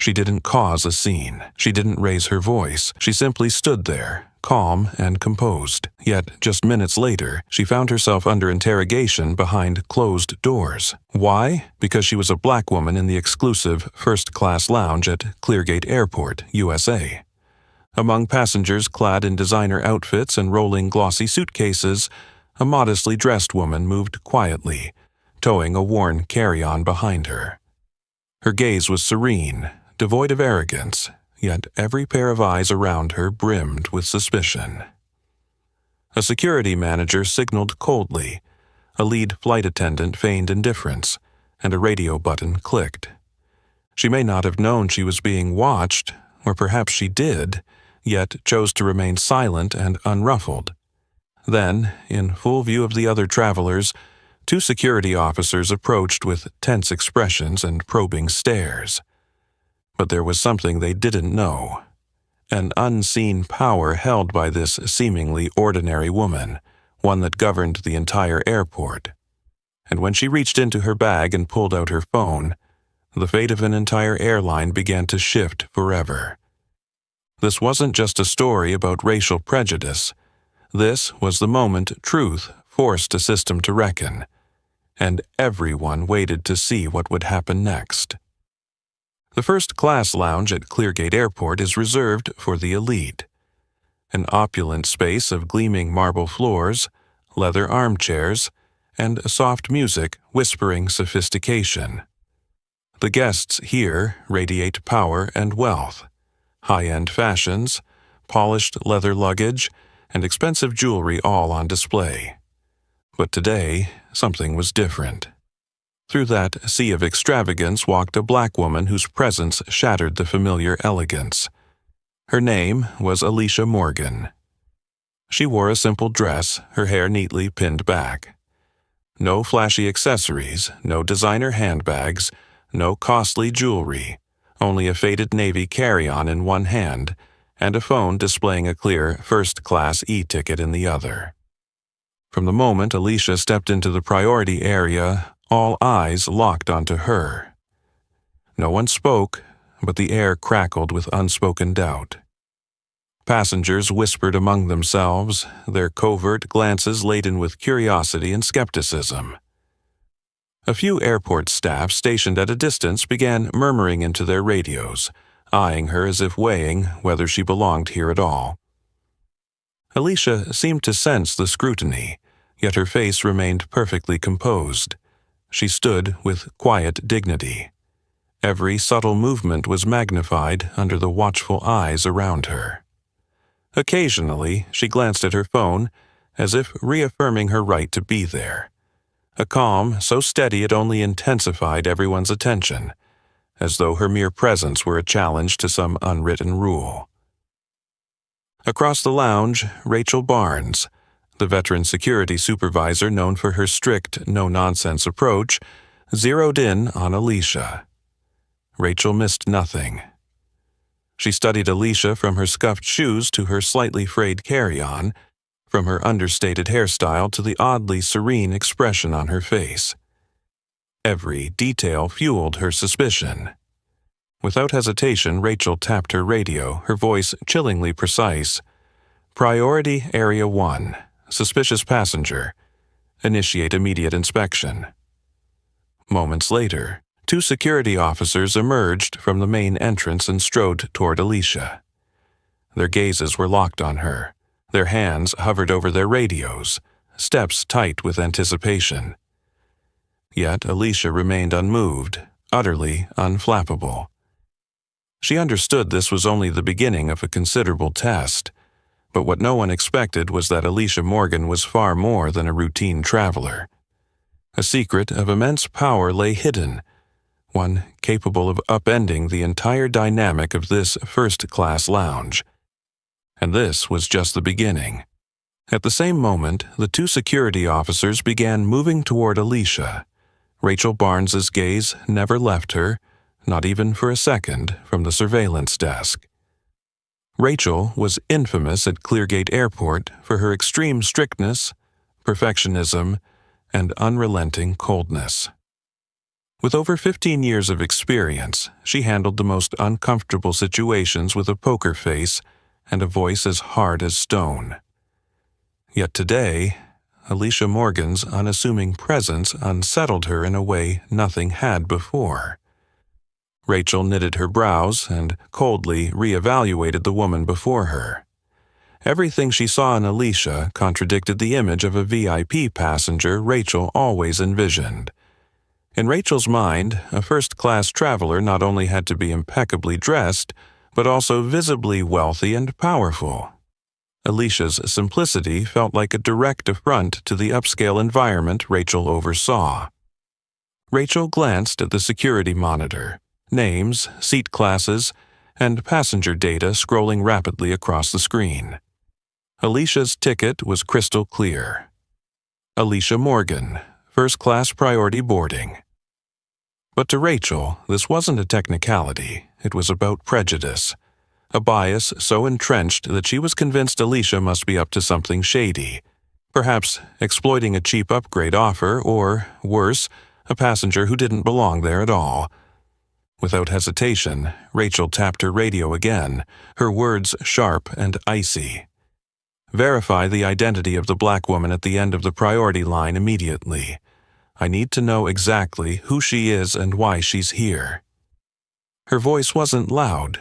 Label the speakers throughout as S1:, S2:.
S1: She didn't cause a scene. She didn't raise her voice. She simply stood there, calm and composed. Yet, just minutes later, she found herself under interrogation behind closed doors. Why? Because she was a black woman in the exclusive first-class lounge at Cleargate Airport, USA. Among passengers clad in designer outfits and rolling glossy suitcases, a modestly dressed woman moved quietly, towing a worn carry-on behind her. Her gaze was serene, devoid of arrogance, yet every pair of eyes around her brimmed with suspicion. A security manager signaled coldly, a lead flight attendant feigned indifference, and a radio button clicked. She may not have known she was being watched, or perhaps she did, yet chose to remain silent and unruffled. Then, in full view of the other travelers, 2 security officers approached with tense expressions and probing stares. But there was something they didn't know. An unseen power held by this seemingly ordinary woman, one that governed the entire airport. And when she reached into her bag and pulled out her phone, the fate of an entire airline began to shift forever. This wasn't just a story about racial prejudice. This was the moment truth forced a system to reckon, and everyone waited to see what would happen next. The first-class lounge at Cleargate Airport is reserved for the elite. An opulent space of gleaming marble floors, leather armchairs, and soft music whispering sophistication. The guests here radiate power and wealth, high-end fashions, polished leather luggage, and expensive jewelry all on display. But today, something was different. Through that sea of extravagance walked a black woman whose presence shattered the familiar elegance. Her name was Alicia Morgan. She wore a simple dress, her hair neatly pinned back. No flashy accessories, no designer handbags, no costly jewelry, only a faded navy carry-on in one hand and a phone displaying a clear first-class e-ticket in the other. From the moment Alicia stepped into the priority area, all eyes locked onto her. No one spoke, but the air crackled with unspoken doubt. Passengers whispered among themselves, their covert glances laden with curiosity and skepticism. A few airport staff stationed at a distance began murmuring into their radios, eyeing her as if weighing whether she belonged here at all. Alicia seemed to sense the scrutiny, yet her face remained perfectly composed. She stood with quiet dignity. Every subtle movement was magnified under the watchful eyes around her. Occasionally, she glanced at her phone, as if reaffirming her right to be there. A calm so steady it only intensified everyone's attention, as though her mere presence were a challenge to some unwritten rule. Across the lounge, Rachel Barnes, the veteran security supervisor known for her strict, no-nonsense approach, zeroed in on Alicia. Rachel missed nothing. She studied Alicia from her scuffed shoes to her slightly frayed carry-on, from her understated hairstyle to the oddly serene expression on her face. Every detail fueled her suspicion. Without hesitation, Rachel tapped her radio, her voice chillingly precise. "Priority Area 1. Suspicious passenger. Initiate immediate inspection." Moments later, 2 security officers emerged from the main entrance and strode toward Alicia. Their gazes were locked on her. Their hands hovered over their radios, steps tight with anticipation. Yet Alicia remained unmoved, utterly unflappable. She understood this was only the beginning of a considerable test. But what no one expected was that Alicia Morgan was far more than a routine traveler. A secret of immense power lay hidden, one capable of upending the entire dynamic of this first-class lounge. And this was just the beginning. At the same moment, the 2 security officers began moving toward Alicia. Rachel Barnes's gaze never left her, not even for a second, from the surveillance desk. Rachel was infamous at Cleargate Airport for her extreme strictness, perfectionism, and unrelenting coldness. With over 15 years of experience, she handled the most uncomfortable situations with a poker face and a voice as hard as stone. Yet today, Alicia Morgan's unassuming presence unsettled her in a way nothing had before. Rachel knitted her brows and coldly reevaluated the woman before her. Everything she saw in Alicia contradicted the image of a VIP passenger Rachel always envisioned. In Rachel's mind, a first-class traveler not only had to be impeccably dressed, but also visibly wealthy and powerful. Alicia's simplicity felt like a direct affront to the upscale environment Rachel oversaw. Rachel glanced at the security monitor, names, seat classes, and passenger data scrolling rapidly across the screen. Alicia's ticket was crystal clear. Alicia Morgan, first-class priority boarding. But to Rachel, this wasn't a technicality, it was about prejudice. A bias so entrenched that she was convinced Alicia must be up to something shady, perhaps exploiting a cheap upgrade offer or, worse, a passenger who didn't belong there at all. Without hesitation, Rachel tapped her radio again, her words sharp and icy. Verify the identity of the black woman at the end of the priority line immediately. I need to know exactly who she is and why she's here. Her voice wasn't loud,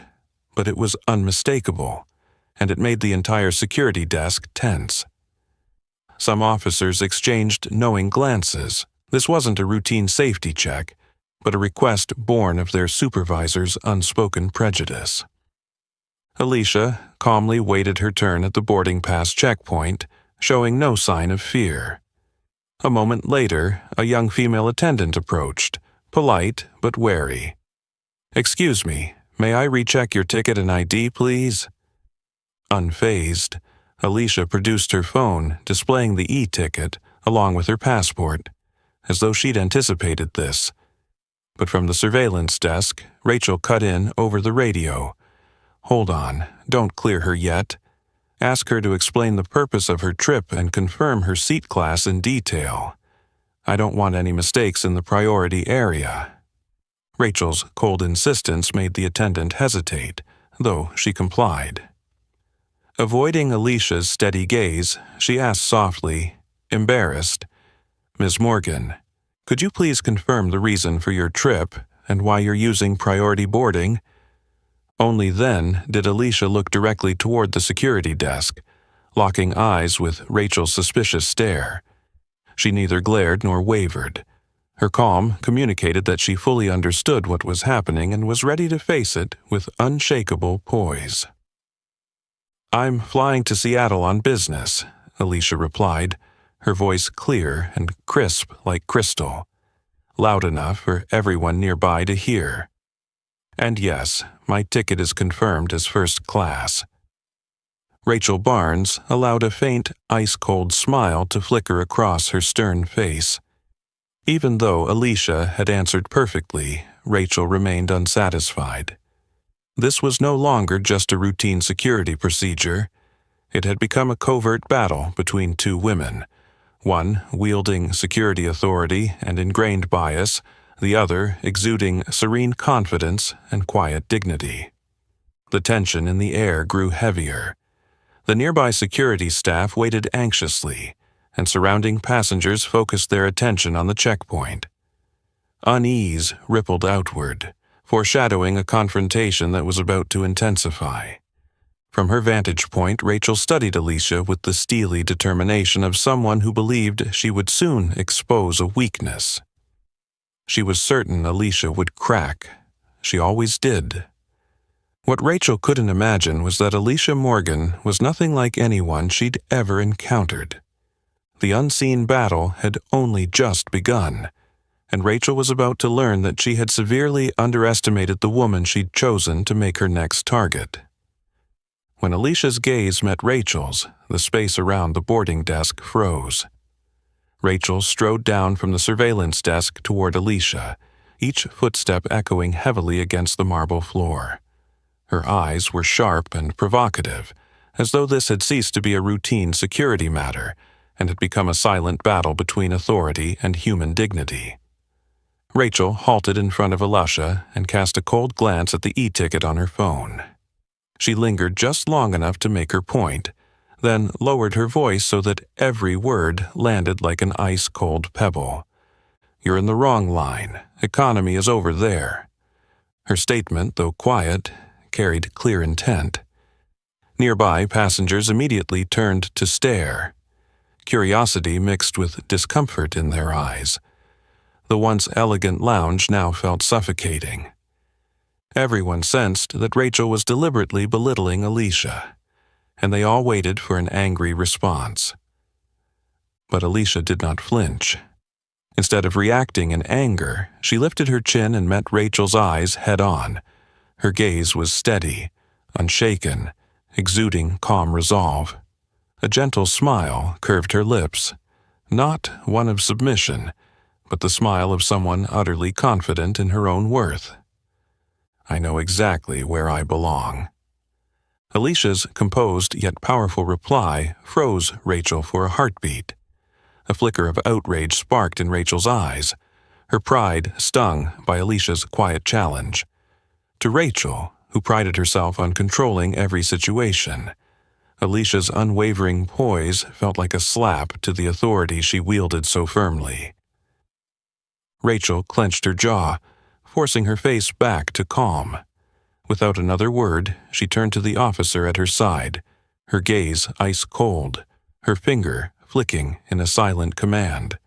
S1: but it was unmistakable, and it made the entire security desk tense. Some officers exchanged knowing glances. This wasn't a routine safety check, but a request born of their supervisor's unspoken prejudice. Alicia calmly waited her turn at the boarding pass checkpoint, showing no sign of fear. A moment later, a young female attendant approached, polite but wary. "Excuse me, may I recheck your ticket and ID, please?" Unfazed, Alicia produced her phone, displaying the e-ticket along with her passport, as though she'd anticipated this. But from the surveillance desk, Rachel cut in over the radio. "Hold on, don't clear her yet. Ask her to explain the purpose of her trip and confirm her seat class in detail. I don't want any mistakes in the priority area." Rachel's cold insistence made the attendant hesitate, though she complied. Avoiding Alicia's steady gaze, she asked softly, embarrassed, "Ms. Morgan, could you please confirm the reason for your trip and why you're using priority boarding?" Only then did Alicia look directly toward the security desk, locking eyes with Rachel's suspicious stare. She neither glared nor wavered. Her calm communicated that she fully understood what was happening and was ready to face it with unshakable poise. "I'm flying to Seattle on business," Alicia replied, her voice clear and crisp like crystal, loud enough for everyone nearby to hear. "And yes, my ticket is confirmed as first class." Rachel Barnes allowed a faint, ice-cold smile to flicker across her stern face. Even though Alicia had answered perfectly, Rachel remained unsatisfied. This was no longer just a routine security procedure. It had become a covert battle between two women, one wielding security authority and ingrained bias, the other exuding serene confidence and quiet dignity. The tension in the air grew heavier. The nearby security staff waited anxiously, and surrounding passengers focused their attention on the checkpoint. Unease rippled outward, foreshadowing a confrontation that was about to intensify. From her vantage point, Rachel studied Alicia with the steely determination of someone who believed she would soon expose a weakness. She was certain Alicia would crack. She always did. What Rachel couldn't imagine was that Alicia Morgan was nothing like anyone she'd ever encountered. The unseen battle had only just begun, and Rachel was about to learn that she had severely underestimated the woman she'd chosen to make her next target. When Alicia's gaze met Rachel's, the space around the boarding desk froze. Rachel strode down from the surveillance desk toward Alicia, each footstep echoing heavily against the marble floor. Her eyes were sharp and provocative, as though this had ceased to be a routine security matter and had become a silent battle between authority and human dignity. Rachel halted in front of Alicia and cast a cold glance at the e-ticket on her phone. She lingered just long enough to make her point, then lowered her voice so that every word landed like an ice-cold pebble. "You're in the wrong line. Economy is over there." Her statement, though quiet, carried clear intent. Nearby, passengers immediately turned to stare, curiosity mixed with discomfort in their eyes. The once elegant lounge now felt suffocating. Everyone sensed that Rachel was deliberately belittling Alicia, and they all waited for an angry response. But Alicia did not flinch. Instead of reacting in anger, she lifted her chin and met Rachel's eyes head-on. Her gaze was steady, unshaken, exuding calm resolve. A gentle smile curved her lips, not one of submission, but the smile of someone utterly confident in her own worth. "I know exactly where I belong." Alicia's composed yet powerful reply froze Rachel for a heartbeat. A flicker of outrage sparked in Rachel's eyes, her pride stung by Alicia's quiet challenge. To Rachel, who prided herself on controlling every situation, Alicia's unwavering poise felt like a slap to the authority she wielded so firmly. Rachel clenched her jaw, forcing her face back to calm. Without another word, she turned to the officer at her side, her gaze ice-cold, her finger flicking in a silent command.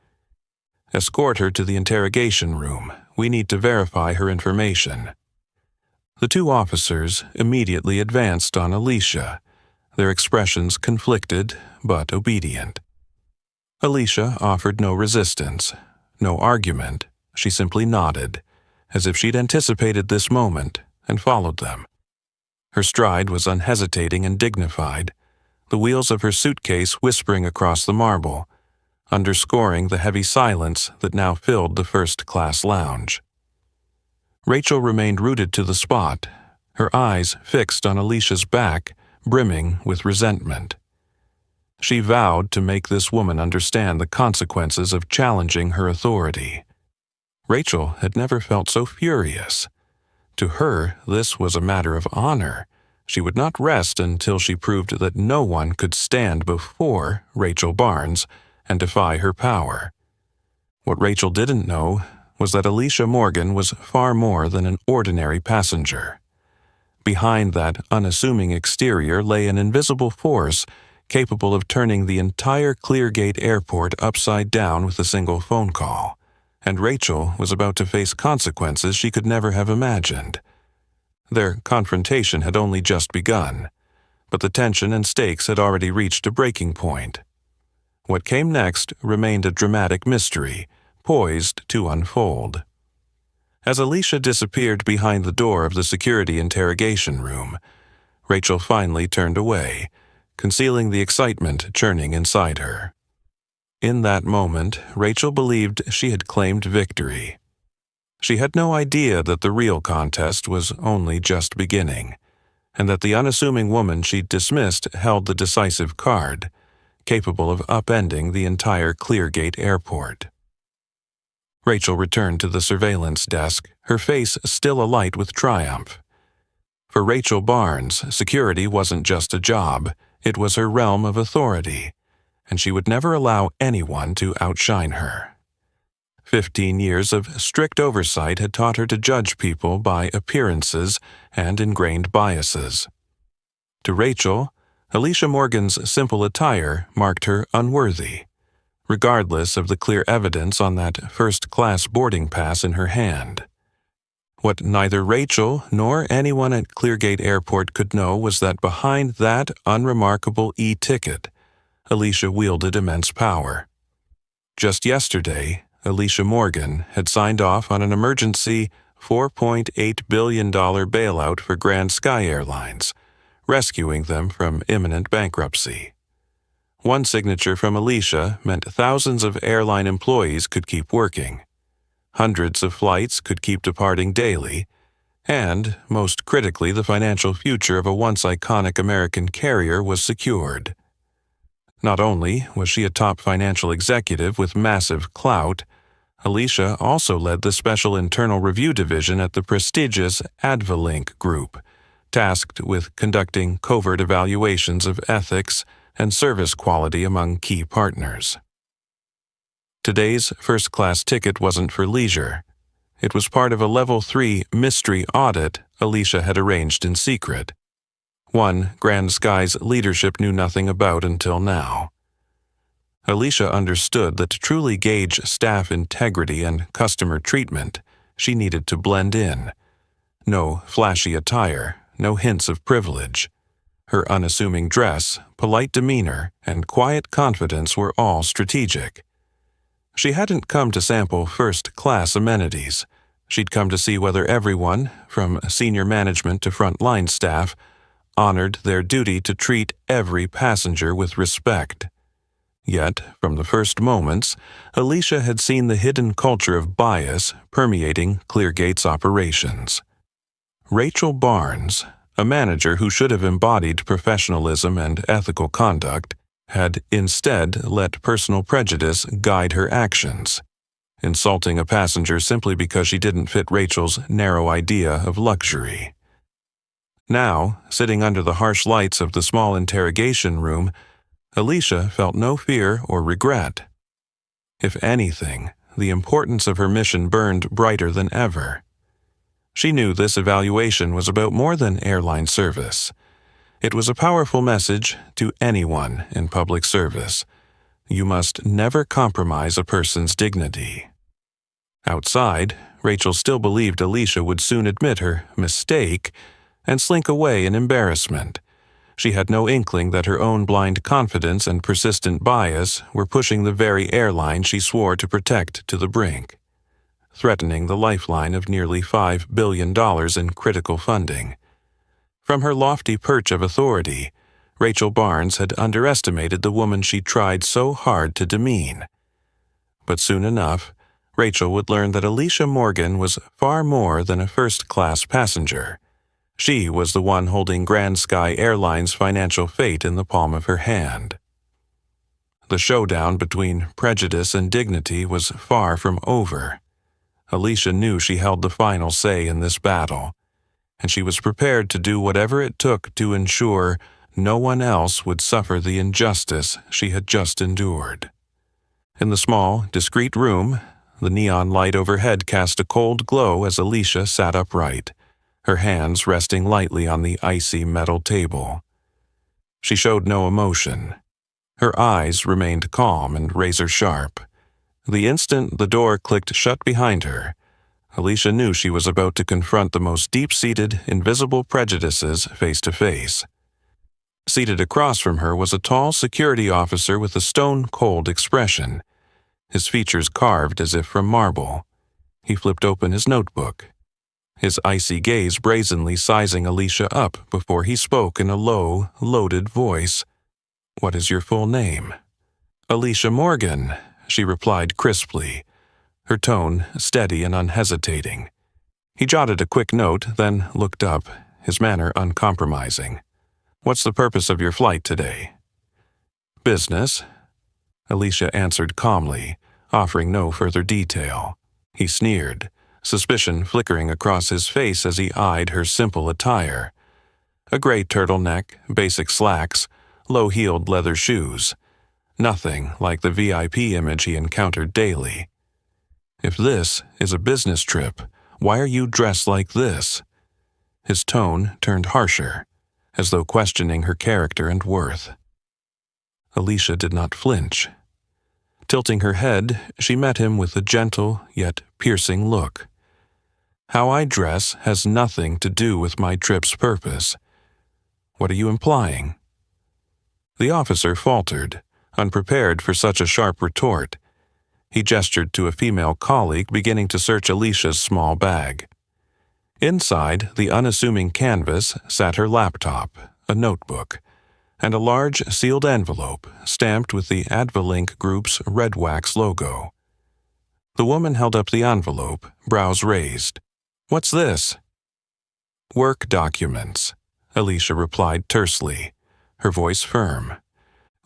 S1: "Escort her to the interrogation room. We need to verify her information." The two officers immediately advanced on Alicia, their expressions conflicted but obedient. Alicia offered no resistance, no argument. She simply nodded, as if she'd anticipated this moment, and followed them. Her stride was unhesitating and dignified, the wheels of her suitcase whispering across the marble, underscoring the heavy silence that now filled the first-class lounge. Rachel remained rooted to the spot, her eyes fixed on Alicia's back, brimming with resentment. She vowed to make this woman understand the consequences of challenging her authority. Rachel had never felt so furious. To her, this was a matter of honor. She would not rest until she proved that no one could stand before Rachel Barnes and defy her power. What Rachel didn't know was that Alicia Morgan was far more than an ordinary passenger. Behind that unassuming exterior lay an invisible force capable of turning the entire Cleargate Airport upside down with a single phone call, and Rachel was about to face consequences she could never have imagined. Their confrontation had only just begun, but the tension and stakes had already reached a breaking point. What came next remained a dramatic mystery, poised to unfold. As Alicia disappeared behind the door of the security interrogation room, Rachel finally turned away, concealing the excitement churning inside her. In that moment, Rachel believed she had claimed victory. She had no idea that the real contest was only just beginning, and that the unassuming woman she'd dismissed held the decisive card, capable of upending the entire Cleargate Airport. Rachel returned to the surveillance desk, her face still alight with triumph. For Rachel Barnes, security wasn't just a job, it was her realm of authority, and she would never allow anyone to outshine her. 15 years of strict oversight had taught her to judge people by appearances and ingrained biases. To Rachel, Alicia Morgan's simple attire marked her unworthy, regardless of the clear evidence on that first-class boarding pass in her hand. What neither Rachel nor anyone at Cleargate Airport could know was that behind that unremarkable e-ticket, Alicia wielded immense power. Just yesterday, Alicia Morgan had signed off on an emergency $4.8 billion bailout for Grand Sky Airlines, rescuing them from imminent bankruptcy. One signature from Alicia meant thousands of airline employees could keep working, hundreds of flights could keep departing daily, and, most critically, the financial future of a once iconic American carrier was secured. Not only was she a top financial executive with massive clout, Alicia also led the Special Internal Review Division at the prestigious Advalink Group, tasked with conducting covert evaluations of ethics and service quality among key partners. Today's first-class ticket wasn't for leisure. It was part of a Level 3 mystery audit Alicia had arranged in secret, one Grand Sky's leadership knew nothing about until now. Alicia understood that to truly gauge staff integrity and customer treatment, she needed to blend in. No flashy attire, no hints of privilege. Her unassuming dress, polite demeanor, and quiet confidence were all strategic. She hadn't come to sample first-class amenities. She'd come to see whether everyone, from senior management to front-line staff, honored their duty to treat every passenger with respect. Yet, from the first moments, Alicia had seen the hidden culture of bias permeating Cleargate's operations. Rachel Barnes, a manager who should have embodied professionalism and ethical conduct, had instead let personal prejudice guide her actions, insulting a passenger simply because she didn't fit Rachel's narrow idea of luxury. Now, sitting under the harsh lights of the small interrogation room, Alicia felt no fear or regret. If anything, the importance of her mission burned brighter than ever. She knew this evaluation was about more than airline service. It was a powerful message to anyone in public service. You must never compromise a person's dignity. Outside, Rachel still believed Alicia would soon admit her mistake and slink away in embarrassment. She had no inkling that her own blind confidence and persistent bias were pushing the very airline she swore to protect to the brink, threatening the lifeline of nearly $5 billion in critical funding. From her lofty perch of authority, Rachel Barnes had underestimated the woman she tried so hard to demean. But soon enough, Rachel would learn that Alicia Morgan was far more than a first-class passenger. She was the one holding Grand Sky Airline's financial fate in the palm of her hand. The showdown between prejudice and dignity was far from over. Alicia knew she held the final say in this battle, and she was prepared to do whatever it took to ensure no one else would suffer the injustice she had just endured. In the small, discreet room, the neon light overhead cast a cold glow as Alicia sat upright, her hands resting lightly on the icy metal table. She showed no emotion. Her eyes remained calm and razor-sharp. The instant the door clicked shut behind her, Alicia knew she was about to confront the most deep-seated, invisible prejudices face to face. Seated across from her was a tall security officer with a stone-cold expression, his features carved as if from marble. He flipped open his notebook, his icy gaze brazenly sizing Alicia up before he spoke in a low, loaded voice. "What is your full name?" "Alicia Morgan," she replied crisply, her tone steady and unhesitating. He jotted a quick note, then looked up, his manner uncompromising. "What's the purpose of your flight today?" "Business," Alicia answered calmly, offering no further detail. He sneered, suspicion flickering across his face as he eyed her simple attire. A gray turtleneck, basic slacks, low-heeled leather shoes. Nothing like the VIP image he encountered daily. "If this is a business trip, why are you dressed like this?" His tone turned harsher, as though questioning her character and worth. Alicia did not flinch. Tilting her head, she met him with a gentle yet piercing look. "How I dress has nothing to do with my trip's purpose. What are you implying?" The officer faltered, unprepared for such a sharp retort. He gestured to a female colleague beginning to search Alicia's small bag. Inside the unassuming canvas sat her laptop, a notebook, and a large sealed envelope stamped with the Advalink Group's red wax logo. The woman held up the envelope, brows raised. "What's this?" "Work documents," Alicia replied tersely, her voice firm.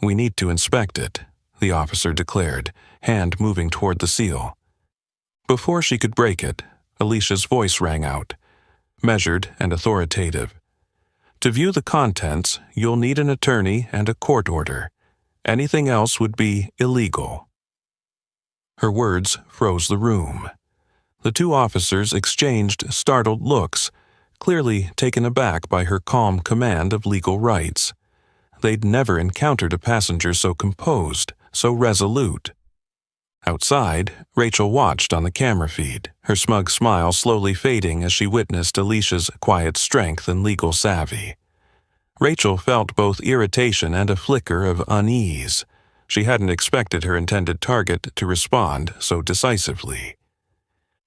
S1: "We need to inspect it," the officer declared, hand moving toward the seal. Before she could break it, Alicia's voice rang out, measured and authoritative. To view the contents, you'll need an attorney and a court order. Anything else would be illegal. Her words froze the room. The two officers exchanged startled looks, clearly taken aback by her calm command of legal rights. They'd never encountered a passenger so composed, so resolute. Outside, Rachel watched on the camera feed, her smug smile slowly fading as she witnessed Alicia's quiet strength and legal savvy. Rachel felt both irritation and a flicker of unease. She hadn't expected her intended target to respond so decisively.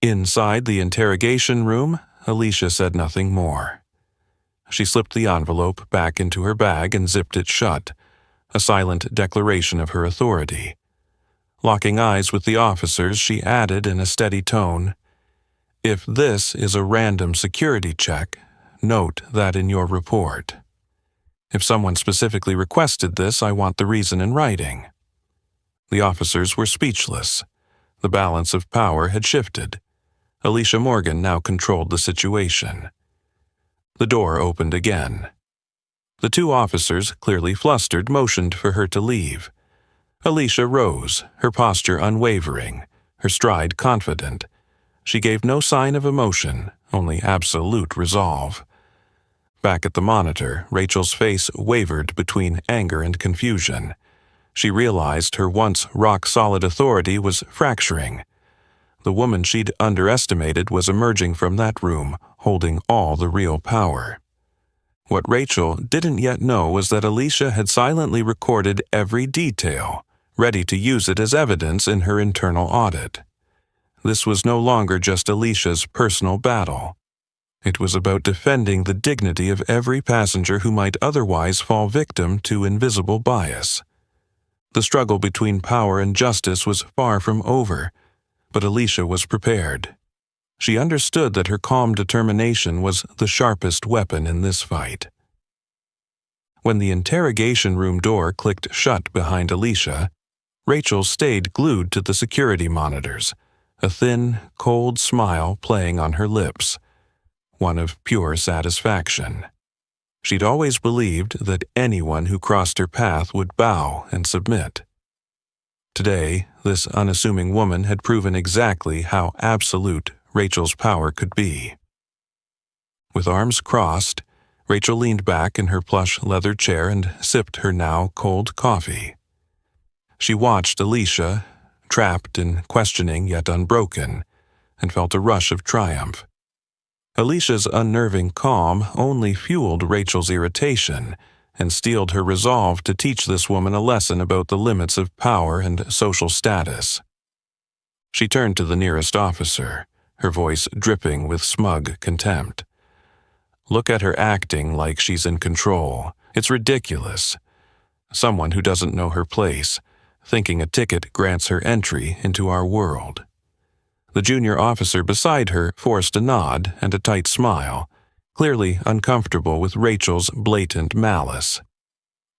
S1: Inside the interrogation room, Alicia said nothing more. She slipped the envelope back into her bag and zipped it shut, a silent declaration of her authority. Locking eyes with the officers, she added in a steady tone, "If this is a random security check, note that in your report. If someone specifically requested this, I want the reason in writing." The officers were speechless. The balance of power had shifted. Alicia Morgan now controlled the situation. The door opened again. The two officers, clearly flustered, motioned for her to leave. Alicia rose, her posture unwavering, her stride confident. She gave no sign of emotion, only absolute resolve. Back at the monitor, Rachel's face wavered between anger and confusion. She realized her once rock-solid authority was fracturing. The woman she'd underestimated was emerging from that room, holding all the real power. What Rachel didn't yet know was that Alicia had silently recorded every detail, ready to use it as evidence in her internal audit. This was no longer just Alicia's personal battle. It was about defending the dignity of every passenger who might otherwise fall victim to invisible bias. The struggle between power and justice was far from over, but Alicia was prepared. She understood that her calm determination was the sharpest weapon in this fight. When the interrogation room door clicked shut behind Alicia, Rachel stayed glued to the security monitors, a thin, cold smile playing on her lips, one of pure satisfaction. She'd always believed that anyone who crossed her path would bow and submit. Today, this unassuming woman had proven exactly how absolute Rachel's power could be. With arms crossed, Rachel leaned back in her plush leather chair and sipped her now cold coffee. She watched Alicia, trapped in questioning yet unbroken, and felt a rush of triumph. Alicia's unnerving calm only fueled Rachel's irritation and steeled her resolve to teach this woman a lesson about the limits of power and social status. She turned to the nearest officer, her voice dripping with smug contempt. "Look at her acting like she's in control. It's ridiculous. Someone who doesn't know her place, thinking a ticket grants her entry into our world." The junior officer beside her forced a nod and a tight smile, clearly uncomfortable with Rachel's blatant malice.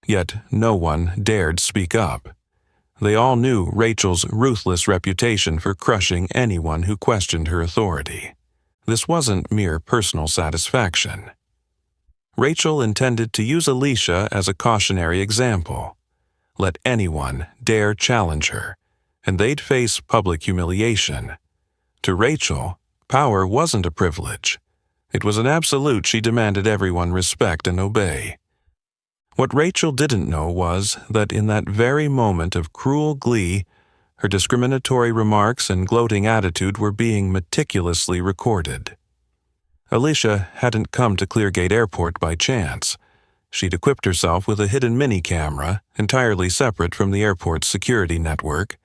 S1: Yet no one dared speak up. They all knew Rachel's ruthless reputation for crushing anyone who questioned her authority. This wasn't mere personal satisfaction. Rachel intended to use Alicia as a cautionary example. Let anyone dare challenge her, and they'd face public humiliation. To Rachel, power wasn't a privilege. It was an absolute she demanded everyone respect and obey. What Rachel didn't know was that in that very moment of cruel glee, her discriminatory remarks and gloating attitude were being meticulously recorded. Alicia hadn't come to Cleargate Airport by chance. She'd equipped herself with a hidden mini-camera, entirely separate from the airport's security network.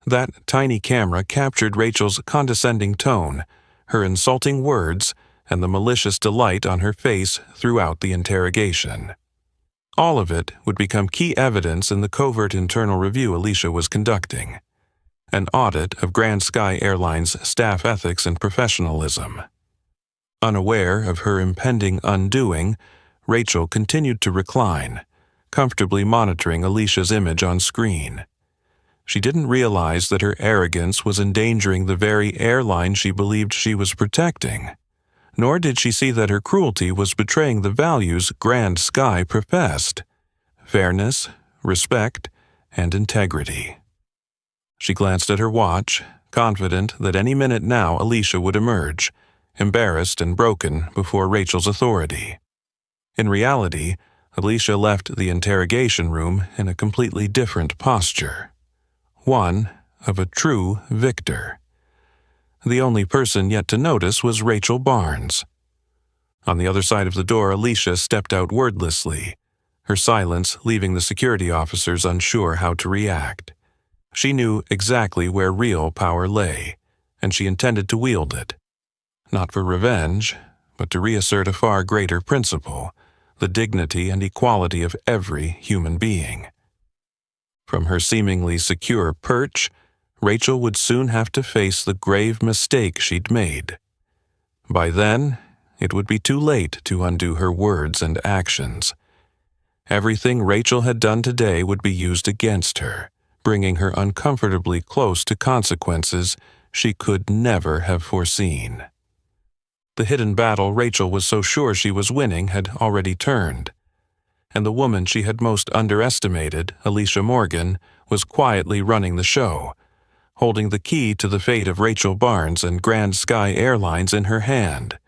S1: That tiny camera captured Rachel's condescending tone, her insulting words, and the malicious delight on her face throughout the interrogation. All of it would become key evidence in the covert internal review Alicia was conducting, an audit of Grand Sky Airline's staff ethics and professionalism. Unaware of her impending undoing, Rachel continued to recline, comfortably monitoring Alicia's image on screen. She didn't realize that her arrogance was endangering the very airline she believed she was protecting. Nor did she see that her cruelty was betraying the values Grand Sky professed: fairness, respect, and integrity. She glanced at her watch, confident that any minute now Alicia would emerge, embarrassed and broken before Rachel's authority. In reality, Alicia left the interrogation room in a completely different posture. One of a true victor. The only person yet to notice was Rachel Barnes. On the other side of the door, Alicia stepped out wordlessly, her silence leaving the security officers unsure how to react. She knew exactly where real power lay, and she intended to wield it. Not for revenge, but to reassert a far greater principle: the dignity and equality of every human being. From her seemingly secure perch, Rachel would soon have to face the grave mistake she'd made. By then, it would be too late to undo her words and actions. Everything Rachel had done today would be used against her, bringing her uncomfortably close to consequences she could never have foreseen. The hidden battle Rachel was so sure she was winning had already turned, and the woman she had most underestimated, Alicia Morgan, was quietly running the show, holding the key to the fate of Rachel Barnes and Grand Sky Airlines in her hand.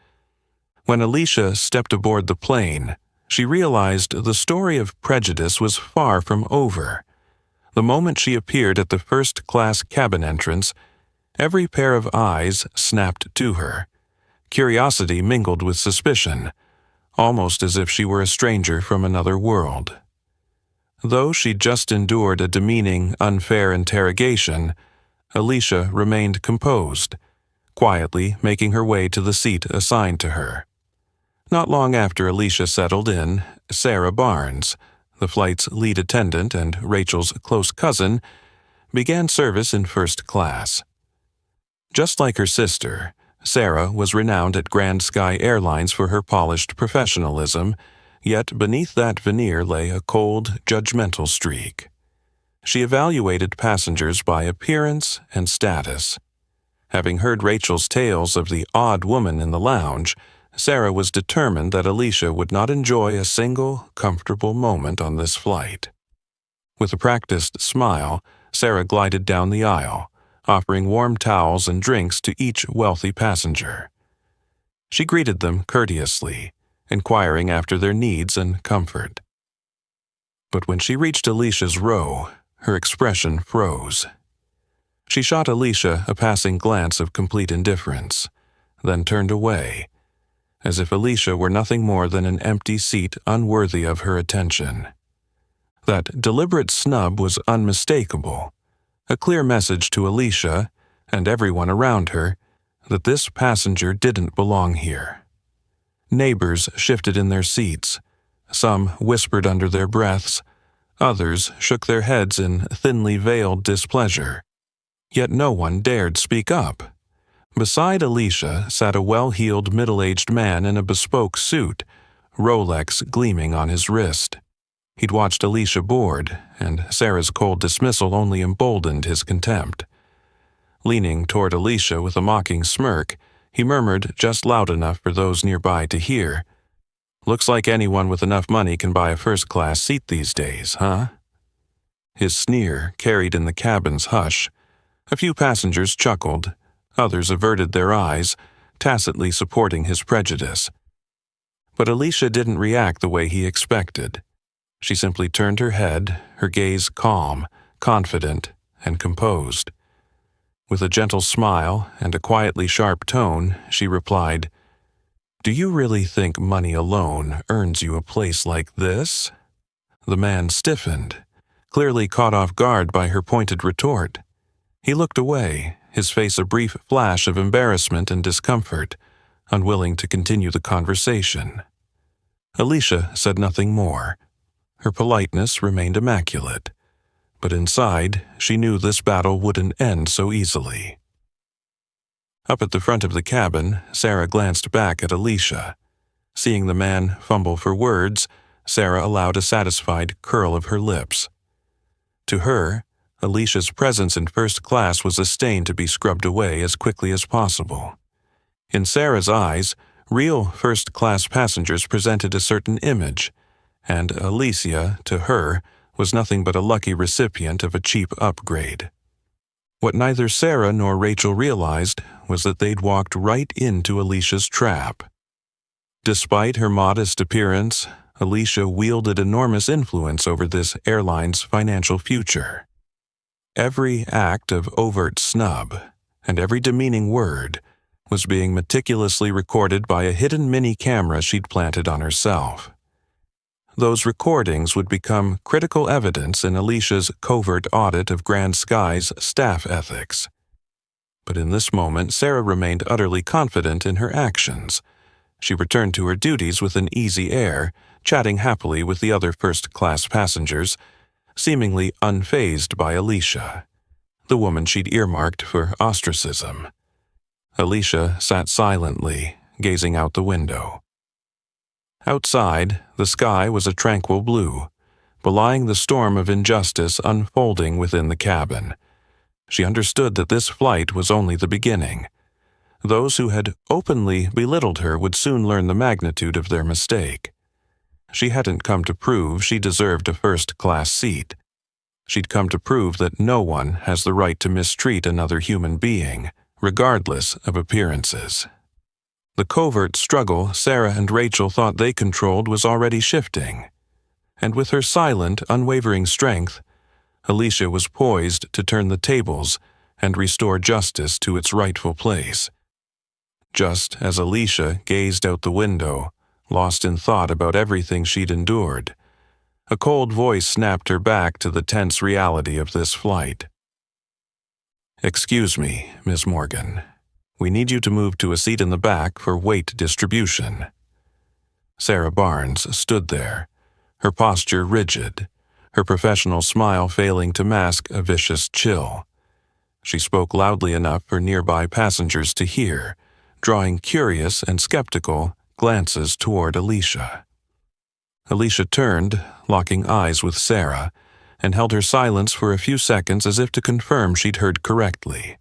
S1: When Alicia stepped aboard the plane, she realized the story of prejudice was far from over. The moment she appeared at the first-class cabin entrance, every pair of eyes snapped to her. Curiosity mingled with suspicion, almost as if she were a stranger from another world. Though she'd just endured a demeaning, unfair interrogation, Alicia remained composed, quietly making her way to the seat assigned to her. Not long after Alicia settled in, Sarah Barnes, the flight's lead attendant and Rachel's close cousin, began service in first class. Just like her sister, Sarah was renowned at Grand Sky Airlines for her polished professionalism, yet beneath that veneer lay a cold, judgmental streak. She evaluated passengers by appearance and status. Having heard Rachel's tales of the odd woman in the lounge, Sarah was determined that Alicia would not enjoy a single, comfortable moment on this flight. With a practiced smile, Sarah glided down the aisle, offering warm towels and drinks to each wealthy passenger. She greeted them courteously, inquiring after their needs and comfort. But when she reached Alicia's row, her expression froze. She shot Alicia a passing glance of complete indifference, then turned away, as if Alicia were nothing more than an empty seat unworthy of her attention. That deliberate snub was unmistakable, a clear message to Alicia, and everyone around her, that this passenger didn't belong here. Neighbors shifted in their seats. Some whispered under their breaths. Others shook their heads in thinly veiled displeasure. Yet no one dared speak up. Beside Alicia sat a well-heeled middle-aged man in a bespoke suit, Rolex gleaming on his wrist. He'd watched Alicia board, and Sarah's cold dismissal only emboldened his contempt. Leaning toward Alicia with a mocking smirk, he murmured just loud enough for those nearby to hear, "Looks like anyone with enough money can buy a first-class seat these days, huh?" His sneer carried in the cabin's hush. A few passengers chuckled. Others averted their eyes, tacitly supporting his prejudice. But Alicia didn't react the way he expected. She simply turned her head, her gaze calm, confident, and composed. With a gentle smile and a quietly sharp tone, she replied, "Do you really think money alone earns you a place like this?" The man stiffened, clearly caught off guard by her pointed retort. He looked away, his face a brief flash of embarrassment and discomfort, unwilling to continue the conversation. Alicia said nothing more. Her politeness remained immaculate, but inside she knew this battle wouldn't end so easily. Up at the front of the cabin, Sarah glanced back at Alicia. Seeing the man fumble for words, Sarah allowed a satisfied curl of her lips. To her, Alicia's presence in first class was a stain to be scrubbed away as quickly as possible. In Sarah's eyes, real first-class passengers presented a certain image, and Alicia, to her, was nothing but a lucky recipient of a cheap upgrade. What neither Sarah nor Rachel realized was that they'd walked right into Alicia's trap. Despite her modest appearance, Alicia wielded enormous influence over this airline's financial future. Every act of overt snub and every demeaning word was being meticulously recorded by a hidden mini-camera she'd planted on herself. Those recordings would become critical evidence in Alicia's covert audit of Grand Sky's staff ethics. But in this moment, Sarah remained utterly confident in her actions. She returned to her duties with an easy air, chatting happily with the other first-class passengers, seemingly unfazed by Alicia, the woman she'd earmarked for ostracism. Alicia sat silently, gazing out the window. Outside, the sky was a tranquil blue, belying the storm of injustice unfolding within the cabin. She understood that this flight was only the beginning. Those who had openly belittled her would soon learn the magnitude of their mistake. She hadn't come to prove she deserved a first-class seat. She'd come to prove that no one has the right to mistreat another human being, regardless of appearances. The covert struggle Sarah and Rachel thought they controlled was already shifting, and with her silent, unwavering strength, Alicia was poised to turn the tables and restore justice to its rightful place. Just as Alicia gazed out the window, lost in thought about everything she'd endured, a cold voice snapped her back to the tense reality of this flight. "Excuse me, Miss Morgan. We need you to move to a seat in the back for weight distribution." Sarah Barnes stood there, her posture rigid, her professional smile failing to mask a vicious chill. She spoke loudly enough for nearby passengers to hear, drawing curious and skeptical glances toward Alicia. Alicia turned, locking eyes with Sarah, and held her silence for a few seconds as if to confirm she'd heard correctly.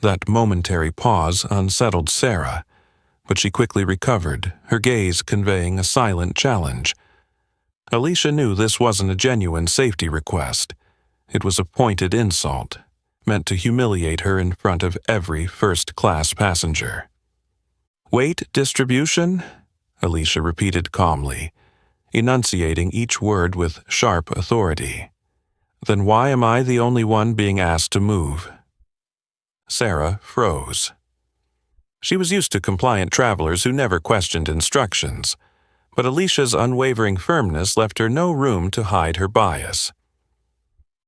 S1: That momentary pause unsettled Sarah, but she quickly recovered, her gaze conveying a silent challenge. Alicia knew this wasn't a genuine safety request. It was a pointed insult, meant to humiliate her in front of every first-class passenger. "Weight distribution?" Alicia repeated calmly, enunciating each word with sharp authority. "Then why am I the only one being asked to move?" Sarah froze. She was used to compliant travelers who never questioned instructions, but Alicia's unwavering firmness left her no room to hide her bias.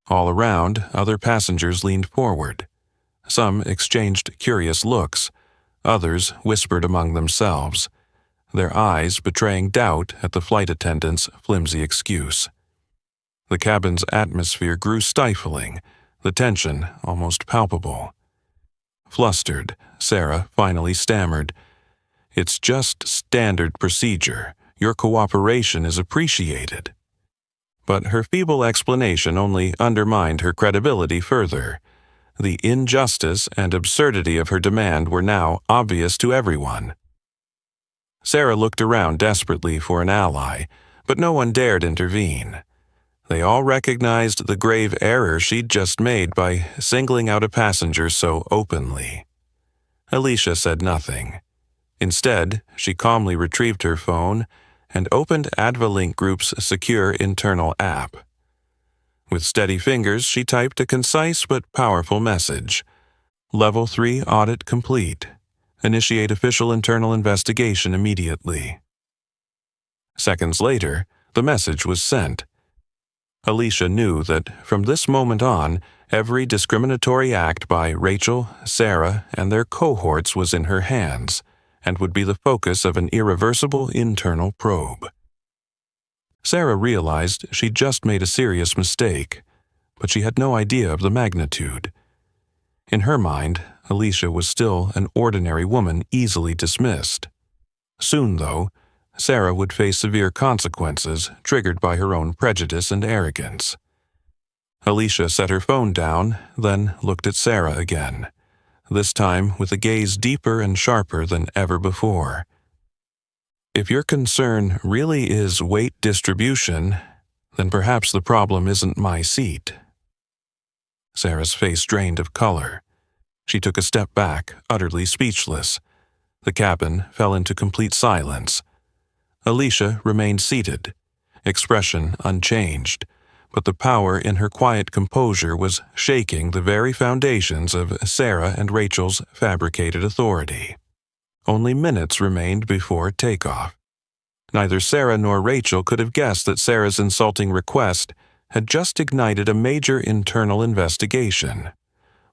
S1: All around, other passengers leaned forward. Some exchanged curious looks, others whispered among themselves, their eyes betraying doubt at the flight attendant's flimsy excuse. The cabin's atmosphere grew stifling, the tension almost palpable. Flustered, Sarah finally stammered, "It's just standard procedure. Your cooperation is appreciated." But her feeble explanation only undermined her credibility further. The injustice and absurdity of her demand were now obvious to everyone. Sarah looked around desperately for an ally, but no one dared intervene. They all recognized the grave error she'd just made by singling out a passenger so openly. Alicia said nothing. Instead, she calmly retrieved her phone and opened Advalink Group's secure internal app. With steady fingers, she typed a concise but powerful message. "Level 3 audit complete. Initiate official internal investigation immediately." Seconds later, the message was sent. Alicia knew that from this moment on, every discriminatory act by Rachel, Sarah, and their cohorts was in her hands, and would be the focus of an irreversible internal probe. Sarah realized she'd just made a serious mistake, but she had no idea of the magnitude. In her mind, Alicia was still an ordinary woman easily dismissed. Soon, though, Sarah would face severe consequences triggered by her own prejudice and arrogance. Alicia set her phone down, then looked at Sarah again, this time with a gaze deeper and sharper than ever before. If your concern really is weight distribution, then perhaps the problem isn't my seat. Sarah's face drained of color. She took a step back, utterly speechless. The cabin fell into complete silence. Alicia remained seated, expression unchanged, but the power in her quiet composure was shaking the very foundations of Sarah and Rachel's fabricated authority. Only minutes remained before takeoff. Neither Sarah nor Rachel could have guessed that Sarah's insulting request had just ignited a major internal investigation,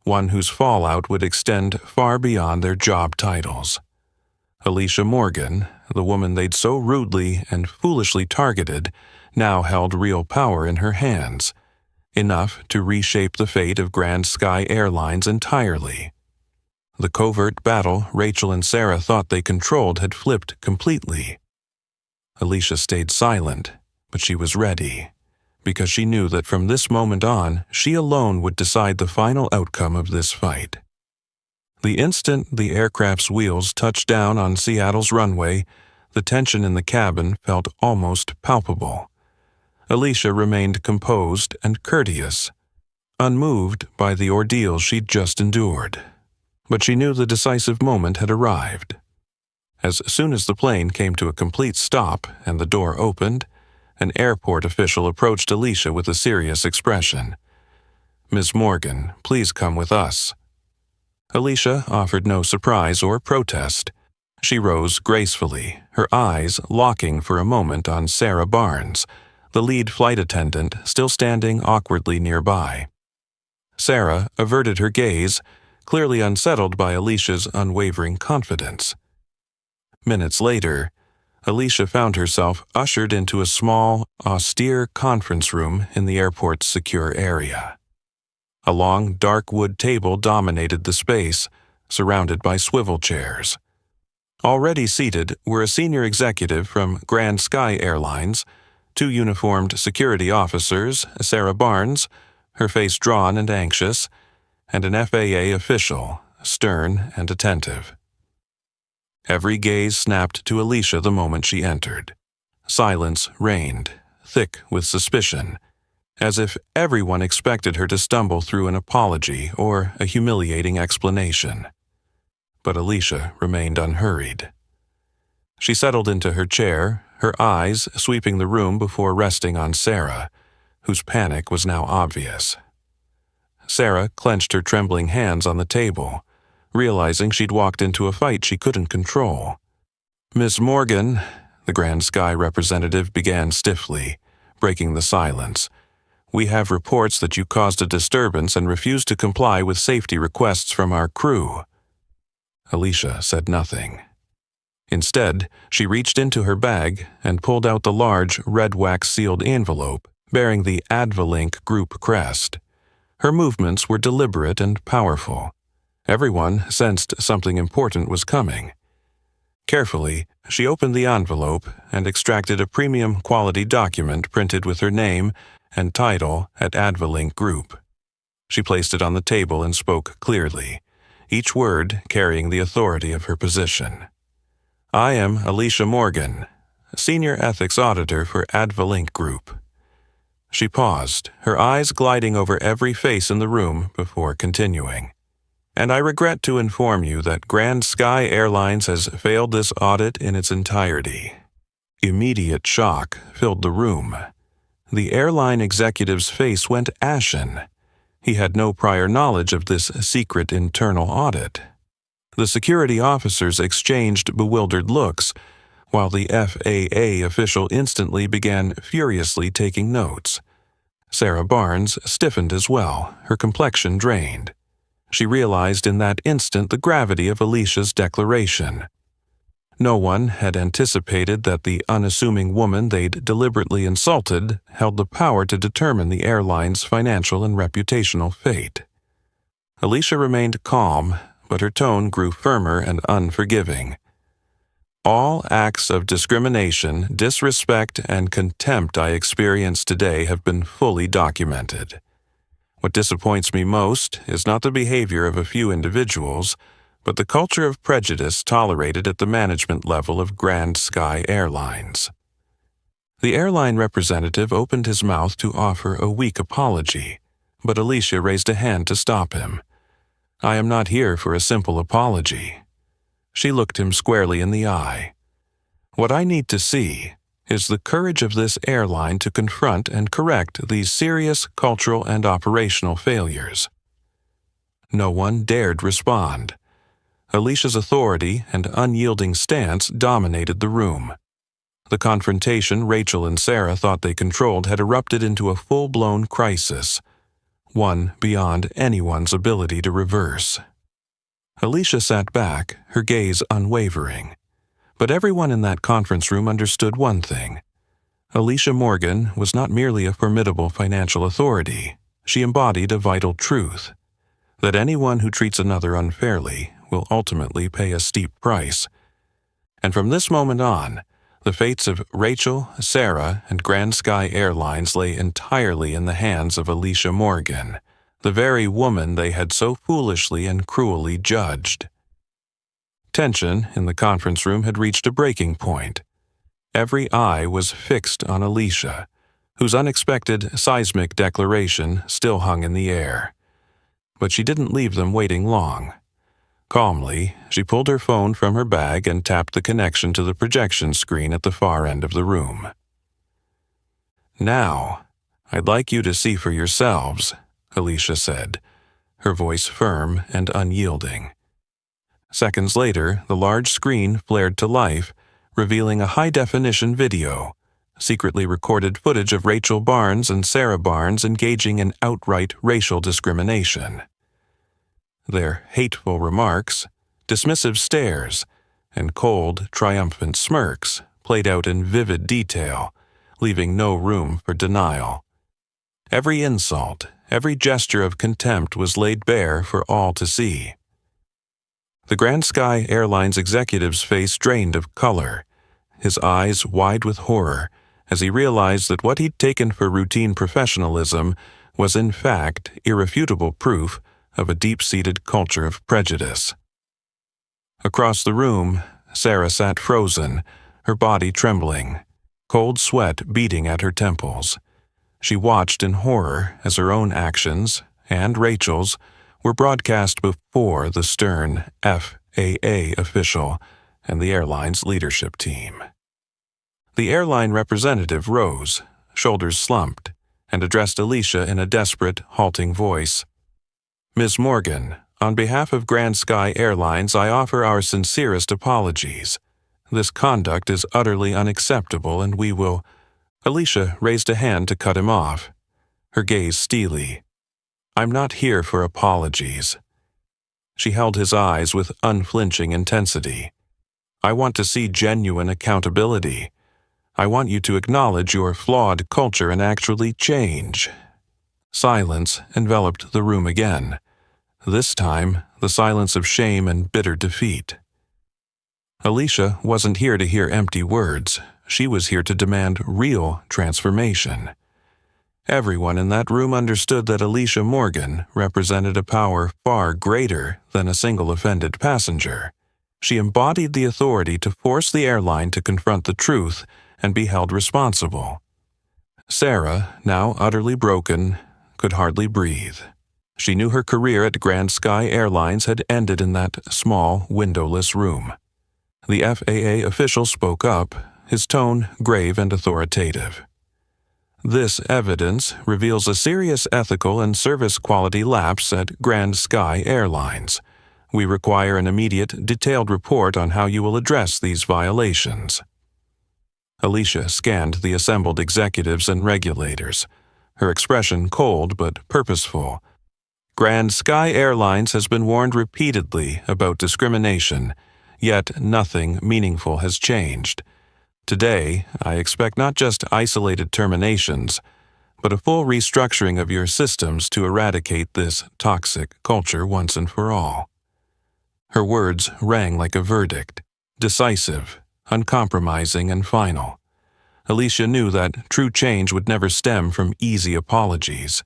S1: one whose fallout would extend far beyond their job titles. Alicia Morgan, the woman they'd so rudely and foolishly targeted, now held real power in her hands, enough to reshape the fate of Grand Sky Airlines entirely. The covert battle Rachel and Sarah thought they controlled had flipped completely. Alicia stayed silent, but she was ready, because she knew that from this moment on, she alone would decide the final outcome of this fight. The instant the aircraft's wheels touched down on Seattle's runway, the tension in the cabin felt almost palpable. Alicia remained composed and courteous, unmoved by the ordeal she'd just endured. But she knew the decisive moment had arrived. As soon as the plane came to a complete stop and the door opened, an airport official approached Alicia with a serious expression. "Miss Morgan, please come with us." Alicia offered no surprise or protest. She rose gracefully, her eyes locking for a moment on Sarah Barnes, the lead flight attendant still standing awkwardly nearby. Sarah averted her gaze, clearly unsettled by Alicia's unwavering confidence. Minutes later, Alicia found herself ushered into a small, austere conference room in the airport's secure area. A long, dark wood table dominated the space, surrounded by swivel chairs. Already seated were a senior executive from Grand Sky Airlines, two uniformed security officers, Sarah Barnes, her face drawn and anxious, and an FAA official, stern and attentive. Every gaze snapped to Alicia the moment she entered. Silence reigned, thick with suspicion, as if everyone expected her to stumble through an apology or a humiliating explanation. But Alicia remained unhurried. She settled into her chair, her eyes sweeping the room before resting on Sarah, whose panic was now obvious. Sarah clenched her trembling hands on the table, realizing she'd walked into a fight she couldn't control. "Miss Morgan," the Grand Sky representative began stiffly, breaking the silence, "we have reports that you caused a disturbance and refused to comply with safety requests from our crew." Alicia said nothing. Instead, she reached into her bag and pulled out the large, red wax-sealed envelope bearing the Advalink Group crest. Her movements were deliberate and powerful. Everyone sensed something important was coming. Carefully, she opened the envelope and extracted a premium-quality document printed with her name and title at Advalink Group. She placed it on the table and spoke clearly, each word carrying the authority of her position. "I am Alicia Morgan, Senior Ethics Auditor for Advalink Group." She paused, her eyes gliding over every face in the room before continuing. "And I regret to inform you that Grand Sky Airlines has failed this audit in its entirety." Immediate shock filled the room. The airline executive's face went ashen. He had no prior knowledge of this secret internal audit. The security officers exchanged bewildered looks, while the FAA official instantly began furiously taking notes. Sarah Barnes stiffened as well, her complexion drained. She realized in that instant the gravity of Alicia's declaration. No one had anticipated that the unassuming woman they'd deliberately insulted held the power to determine the airline's financial and reputational fate. Alicia remained calm, but her tone grew firmer and unforgiving. "All acts of discrimination, disrespect, and contempt I experienced today have been fully documented. What disappoints me most is not the behavior of a few individuals, but the culture of prejudice tolerated at the management level of Grand Sky Airlines. The airline representative opened his mouth to offer a weak apology, but Alicia raised a hand to stop him. "I am not here for a simple apology." She looked him squarely in the eye. "What I need to see is the courage of this airline to confront and correct these serious cultural and operational failures." No one dared respond. Alicia's authority and unyielding stance dominated the room. The confrontation Rachel and Sarah thought they controlled had erupted into a full-blown crisis, one beyond anyone's ability to reverse. Alicia sat back, her gaze unwavering. But everyone in that conference room understood one thing. Alicia Morgan was not merely a formidable financial authority. She embodied a vital truth, that anyone who treats another unfairly will ultimately pay a steep price. And from this moment on, the fates of Rachel, Sarah, and Grand Sky Airlines lay entirely in the hands of Alicia Morgan, the very woman they had so foolishly and cruelly judged. Tension in the conference room had reached a breaking point. Every eye was fixed on Alicia, whose unexpected seismic declaration still hung in the air. But she didn't leave them waiting long. Calmly, she pulled her phone from her bag and tapped the connection to the projection screen at the far end of the room. "Now, I'd like you to see for yourselves," Alicia said, her voice firm and unyielding. Seconds later, the large screen flared to life, revealing a high-definition video, secretly recorded footage of Rachel Barnes and Sarah Barnes engaging in outright racial discrimination. Their hateful remarks, dismissive stares, and cold, triumphant smirks played out in vivid detail, leaving no room for denial. Every insult, every gesture of contempt was laid bare for all to see. The Grand Sky Airlines executive's face drained of color, his eyes wide with horror, as he realized that what he'd taken for routine professionalism was in fact irrefutable proof of a deep-seated culture of prejudice. Across the room, Sarah sat frozen, her body trembling, cold sweat beating at her temples. She watched in horror as her own actions, and Rachel's, were broadcast before the stern FAA official and the airline's leadership team. The airline representative rose, shoulders slumped, and addressed Alicia in a desperate, halting voice. "Ms. Morgan, on behalf of Grand Sky Airlines, I offer our sincerest apologies. This conduct is utterly unacceptable and we will—" Alicia raised a hand to cut him off, her gaze steely. "I'm not here for apologies." She held his eyes with unflinching intensity. "I want to see genuine accountability. I want you to acknowledge your flawed culture and actually change." Silence enveloped the room again. This time, the silence of shame and bitter defeat. Alicia wasn't here to hear empty words. She was here to demand real transformation. Everyone in that room understood that Alicia Morgan represented a power far greater than a single offended passenger. She embodied the authority to force the airline to confront the truth and be held responsible. Sarah, now utterly broken, could hardly breathe. She knew her career at Grand Sky Airlines had ended in that small, windowless room. The FAA official spoke up, his tone grave and authoritative. "This evidence reveals a serious ethical and service quality lapse at Grand Sky Airlines. We require an immediate, detailed report on how you will address these violations." Alicia scanned the assembled executives and regulators, her expression cold but purposeful. Grand Sky Airlines has been warned repeatedly about discrimination, yet nothing meaningful has changed. Today, I expect not just isolated terminations, but a full restructuring of your systems to eradicate this toxic culture once and for all. Her words rang like a verdict, decisive, uncompromising, and final. Alicia knew that true change would never stem from easy apologies.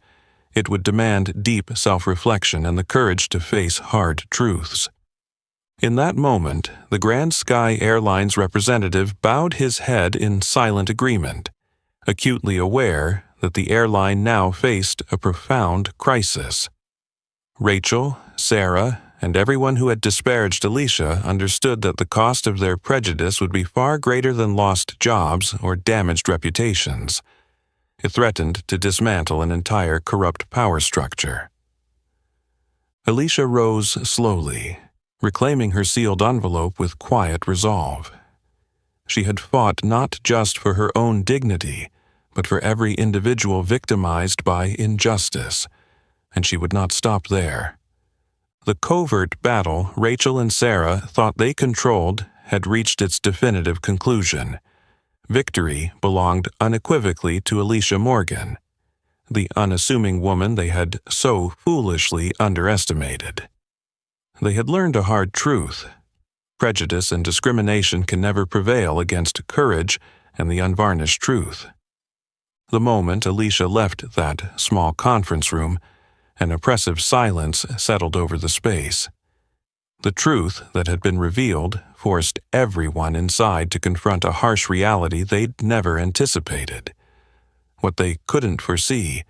S1: It would demand deep self-reflection and the courage to face hard truths. In that moment, the Grand Sky Airlines representative bowed his head in silent agreement, acutely aware that the airline now faced a profound crisis. Rachel, Sarah, and everyone who had disparaged Alicia understood that the cost of their prejudice would be far greater than lost jobs or damaged reputations. It threatened to dismantle an entire corrupt power structure. Alicia rose slowly, reclaiming her sealed envelope with quiet resolve. She had fought not just for her own dignity, but for every individual victimized by injustice, and she would not stop there. The covert battle Rachel and Sarah thought they controlled had reached its definitive conclusion. Victory belonged unequivocally to Alicia Morgan, the unassuming woman they had so foolishly underestimated. They had learned a hard truth. Prejudice and discrimination can never prevail against courage and the unvarnished truth. The moment Alicia left that small conference room, an oppressive silence settled over the space. The truth that had been revealed forced everyone inside to confront a harsh reality they'd never anticipated. What they couldn't foresee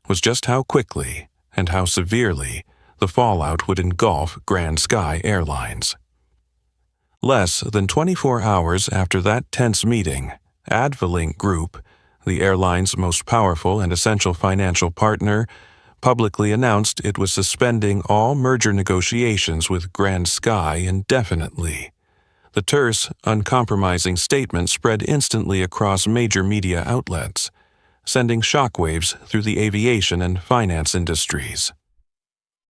S1: was just how quickly and how severely the fallout would engulf Grand Sky Airlines. Less than 24 hours after that tense meeting, Advalink Group, the airline's most powerful and essential financial partner, publicly announced it was suspending all merger negotiations with Grand Sky indefinitely. The terse, uncompromising statement spread instantly across major media outlets, sending shockwaves through the aviation and finance industries.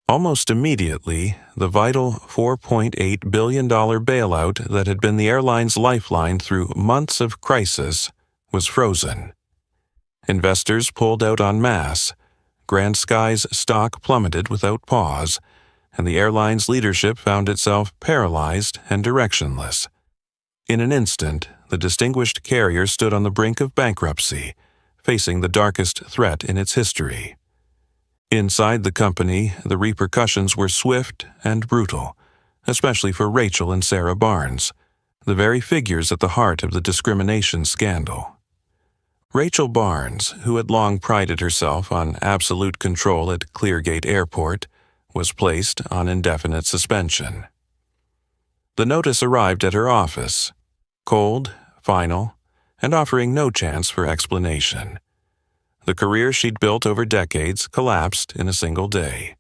S1: Almost immediately, the vital $4.8 billion bailout that had been the airline's lifeline through months of crisis was frozen. Investors pulled out en masse, Grand Sky's stock plummeted without pause, and the airline's leadership found itself paralyzed and directionless. In an instant, the distinguished carrier stood on the brink of bankruptcy, facing the darkest threat in its history. Inside the company, the repercussions were swift and brutal, especially for Rachel and Sarah Barnes, the very figures at the heart of the discrimination scandal. Rachel Barnes, who had long prided herself on absolute control at Cleargate Airport, was placed on indefinite suspension. The notice arrived at her office, cold, final, and offering no chance for explanation. The career she'd built over decades collapsed in a single day.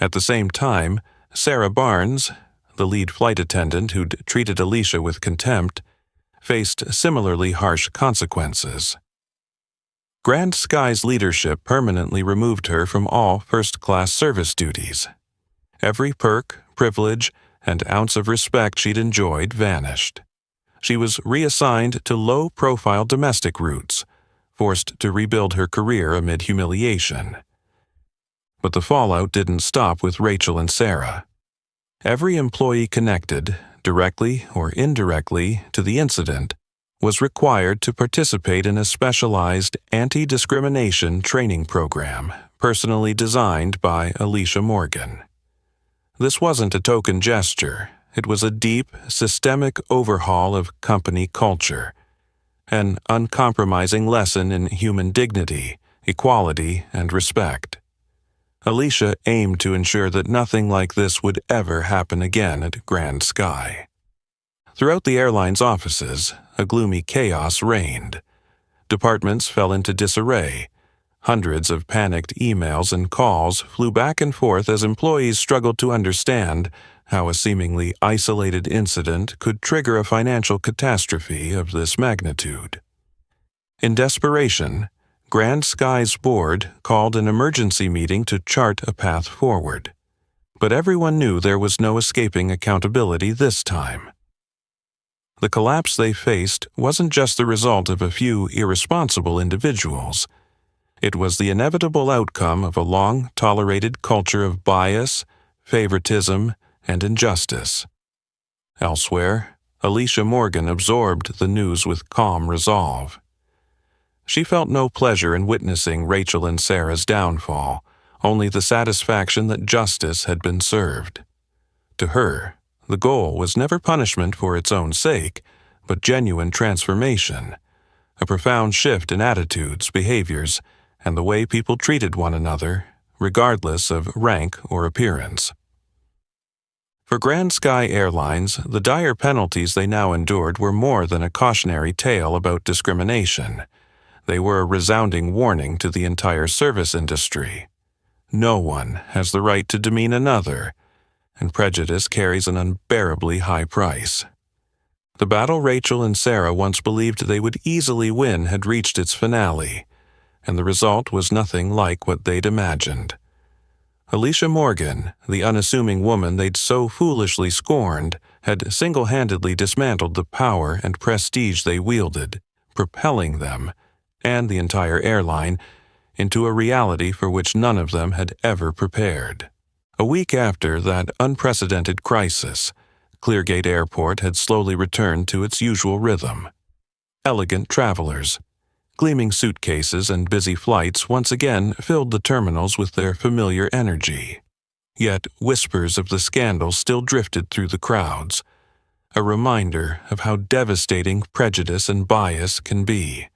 S1: At the same time, Sarah Barnes, the lead flight attendant who'd treated Alicia with contempt, faced similarly harsh consequences. Grand Sky's leadership permanently removed her from all first-class service duties. Every perk, privilege, and ounce of respect she'd enjoyed vanished. She was reassigned to low-profile domestic routes, forced to rebuild her career amid humiliation. But the fallout didn't stop with Rachel and Sarah. Every employee connected, directly or indirectly, to the incident was required to participate in a specialized anti-discrimination training program personally designed by Alicia Morgan. This wasn't a token gesture. It was a deep, systemic overhaul of company culture, an uncompromising lesson in human dignity, equality, and respect. Alicia aimed to ensure that nothing like this would ever happen again at Grand Sky. Throughout the airline's offices, a gloomy chaos reigned. Departments fell into disarray. Hundreds of panicked emails and calls flew back and forth as employees struggled to understand how a seemingly isolated incident could trigger a financial catastrophe of this magnitude. In desperation, Grand Sky's board called an emergency meeting to chart a path forward. But everyone knew there was no escaping accountability this time. The collapse they faced wasn't just the result of a few irresponsible individuals. It was the inevitable outcome of a long-tolerated culture of bias, favoritism, and injustice. Elsewhere, Alicia Morgan absorbed the news with calm resolve. She felt no pleasure in witnessing Rachel and Sarah's downfall, only the satisfaction that justice had been served. To her, the goal was never punishment for its own sake, but genuine transformation, a profound shift in attitudes, behaviors, and the way people treated one another, regardless of rank or appearance. For Grand Sky Airlines, the dire penalties they now endured were more than a cautionary tale about discrimination. They were a resounding warning to the entire service industry. No one has the right to demean another, and prejudice carries an unbearably high price. The battle Rachel and Sarah once believed they would easily win had reached its finale, and the result was nothing like what they'd imagined. Alicia Morgan, the unassuming woman they'd so foolishly scorned, had single-handedly dismantled the power and prestige they wielded, propelling them, and the entire airline, into a reality for which none of them had ever prepared. A week after that unprecedented crisis, Cleargate Airport had slowly returned to its usual rhythm. Elegant travelers, gleaming suitcases, and busy flights once again filled the terminals with their familiar energy. Yet whispers of the scandal still drifted through the crowds, a reminder of how devastating prejudice and bias can be.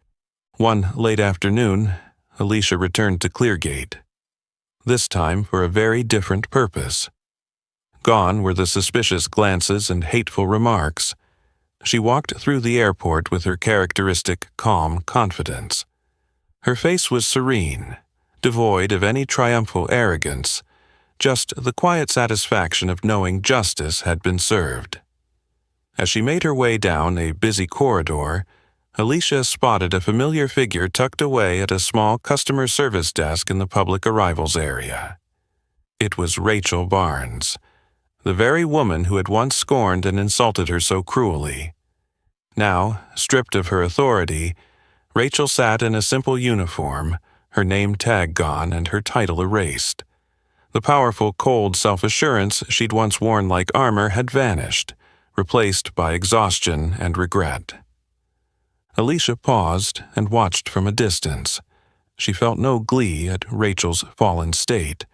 S1: One late afternoon, Alicia returned to Cleargate, this time for a very different purpose. Gone were the suspicious glances and hateful remarks. She walked through the airport with her characteristic calm confidence. Her face was serene, devoid of any triumphal arrogance, just the quiet satisfaction of knowing justice had been served. As she made her way down a busy corridor, Alicia spotted a familiar figure tucked away at a small customer service desk in the public arrivals area. It was Rachel Barnes, the very woman who had once scorned and insulted her so cruelly. Now, stripped of her authority, Rachel sat in a simple uniform, her name tag gone and her title erased. The powerful, cold self-assurance she'd once worn like armor had vanished, replaced by exhaustion and regret. Alicia paused and watched from a distance. She felt no glee at Rachel's fallen state,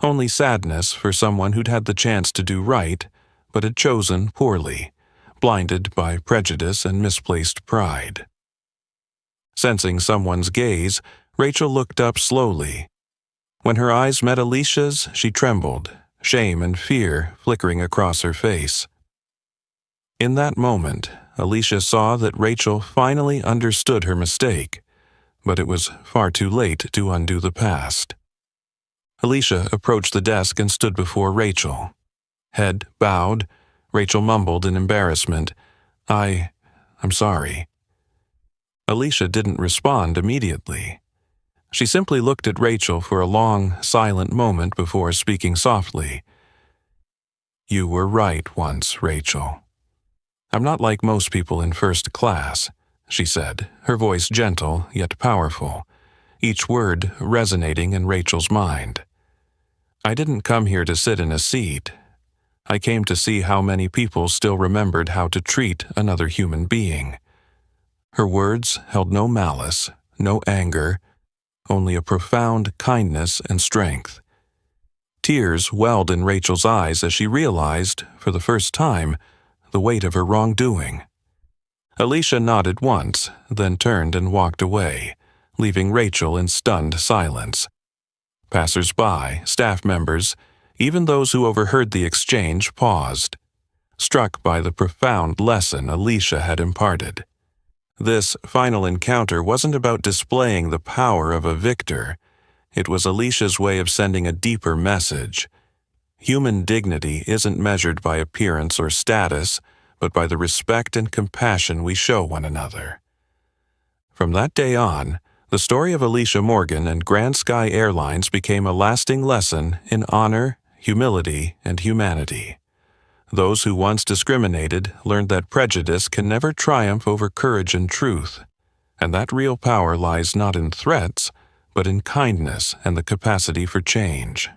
S1: only sadness for someone who'd had the chance to do right, but had chosen poorly, blinded by prejudice and misplaced pride. Sensing someone's gaze, Rachel looked up slowly. When her eyes met Alicia's, she trembled, shame and fear flickering across her face. In that moment, Alicia saw that Rachel finally understood her mistake, but it was far too late to undo the past. Alicia approached the desk and stood before Rachel. Head bowed, Rachel mumbled in embarrassment, I'm sorry." Alicia didn't respond immediately. She simply looked at Rachel for a long, silent moment before speaking softly. "You were right once, Rachel. I'm not like most people in first class," she said, her voice gentle yet powerful, each word resonating in Rachel's mind. "I didn't come here to sit in a seat. I came to see how many people still remembered how to treat another human being." Her words held no malice, no anger, only a profound kindness and strength. Tears welled in Rachel's eyes as she realized, for the first time, the weight of her wrongdoing. Alicia nodded once, then turned and walked away, leaving Rachel in stunned silence. Passers-by, staff members, even those who overheard the exchange paused, struck by the profound lesson Alicia had imparted. This final encounter wasn't about displaying the power of a victor. It was Alicia's way of sending a deeper message. Human dignity isn't measured by appearance or status, but by the respect and compassion we show one another. From that day on, the story of Alicia Morgan and Grand Sky Airlines became a lasting lesson in honor, humility, and humanity. Those who once discriminated learned that prejudice can never triumph over courage and truth, and that real power lies not in threats, but in kindness and the capacity for change.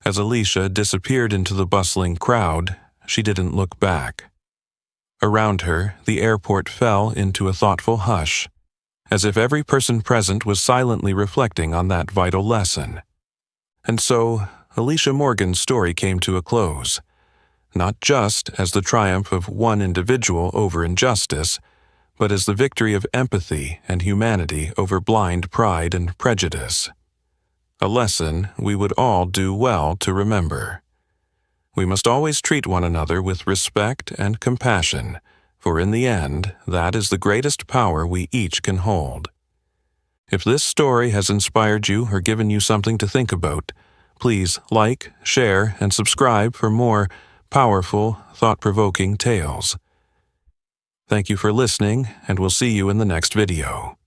S1: As Alicia disappeared into the bustling crowd, she didn't look back. Around her, the airport fell into a thoughtful hush. as if every person present was silently reflecting on that vital lesson. And so, Alicia Morgan's story came to a close, not just as the triumph of one individual over injustice, but as the victory of empathy and humanity over blind pride and prejudice. A lesson we would all do well to remember. We must always treat one another with respect and compassion, for in the end, that is the greatest power we each can hold. If this story has inspired you or given you something to think about, please like, share, and subscribe for more powerful, thought-provoking tales. Thank you for listening, and we'll see you in the next video.